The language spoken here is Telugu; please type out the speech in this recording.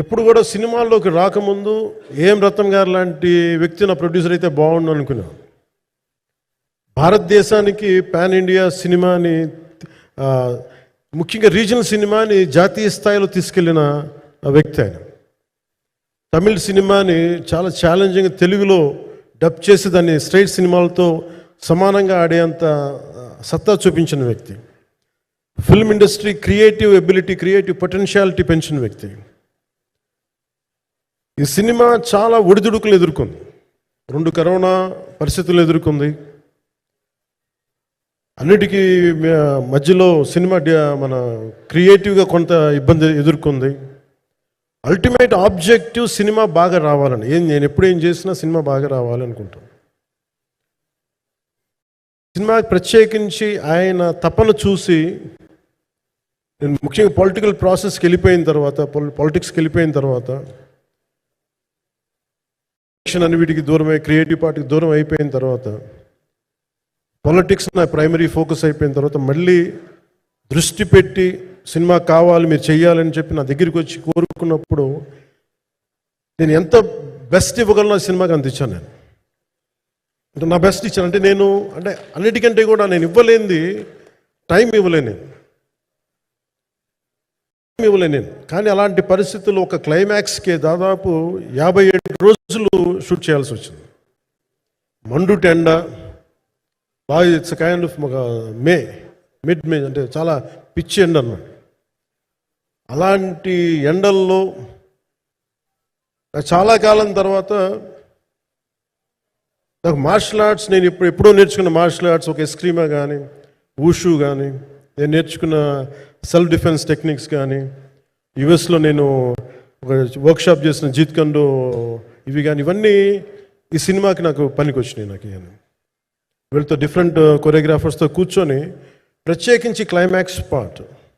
ఎప్పుడు కూడా సినిమాల్లోకి రాకముందు ఏం రత్నం గారు లాంటి వ్యక్తి నా ప్రొడ్యూసర్ అయితే బాగుండు అనుకున్నాను. భారతదేశానికి పాన్ ఇండియా సినిమాని, ముఖ్యంగా రీజనల్ సినిమాని జాతీయ స్థాయిలో తీసుకెళ్లిన వ్యక్తి ఆయన. తమిళ సినిమాని చాలా ఛాలెంజింగ్ తెలుగులో డబ్ చేసి దాన్ని స్ట్రైట్ సినిమాలతో సమానంగా ఆడేంత సత్తా చూపించిన వ్యక్తి. Film industry creative ability, creative potentiality పెంచిన వ్యక్తి. ఈ సినిమా చాలా ఒడిదుడుకులు ఎదుర్కొంది. 2 కరోనా పరిస్థితులు ఎదుర్కొంది. అన్నిటికీ మధ్యలో సినిమా మన క్రియేటివ్గా కొంత ఇబ్బంది ఎదుర్కొంది. అల్టిమేట్ ఆబ్జెక్టివ్ సినిమా బాగా రావాలని, నేను ఎప్పుడేం చేసినా సినిమా బాగా రావాలి అనుకుంటాను. సినిమా ప్రత్యేకించి ఆయన తపన చూసి నేను ముఖ్యంగా పొలిటికల్ ప్రాసెస్కి వెళ్ళిపోయిన తర్వాత, పాలిటిక్స్కి వెళ్ళిపోయిన తర్వాత, అన్ని వీటికి దూరమై క్రియేటివ్ పార్టీకి దూరం అయిపోయిన తర్వాత, పాలిటిక్స్ నా ప్రైమరీ ఫోకస్ అయిపోయిన తర్వాత మళ్ళీ దృష్టి పెట్టి సినిమా కావాలి, మీరు చెయ్యాలని చెప్పి నా దగ్గరికి వచ్చి కోరుకున్నప్పుడు నేను ఎంత బెస్ట్ ఇవ్వగలను ఆ సినిమాకి అంత ఇచ్చాను. నేను అంటే నా బెస్ట్ ఇచ్చాను. అంటే నేను అన్నిటికంటే కూడా నేను ఇవ్వలేనిది టైం ఇవ్వలేను నేను. కానీ అలాంటి పరిస్థితుల్లో ఒక క్లైమాక్స్కి దాదాపు 57 రోజులు షూట్ చేయాల్సి వచ్చింది. మండు టెండ బాగా, ఇట్స్ కైండ్ ఆఫ్ మిడ్ మే, అంటే చాలా పిచ్చి ఎండ అన్నమాట. అలాంటి ఎండల్లో చాలా కాలం తర్వాత నాకు మార్షల్ ఆర్ట్స్, నేను ఎప్పుడో నేర్చుకున్న మార్షల్ ఆర్ట్స్, ఒక ఎస్క్రీమా కానీ, ఊషు కానీ, నేను నేర్చుకున్న సెల్ఫ్ డిఫెన్స్ టెక్నిక్స్ కానీ, యుఎస్లో నేను ఒక వర్క్షాప్ చేసిన జీత్ కండో ఇవి కానీ, ఇవన్నీ ఈ సినిమాకి నాకు పనికి వచ్చినాయి. నాకు వీళ్ళతో డిఫరెంట్ కొరియోగ్రాఫర్స్తో కూర్చొని ప్రత్యేకించి క్లైమాక్స్ పార్ట్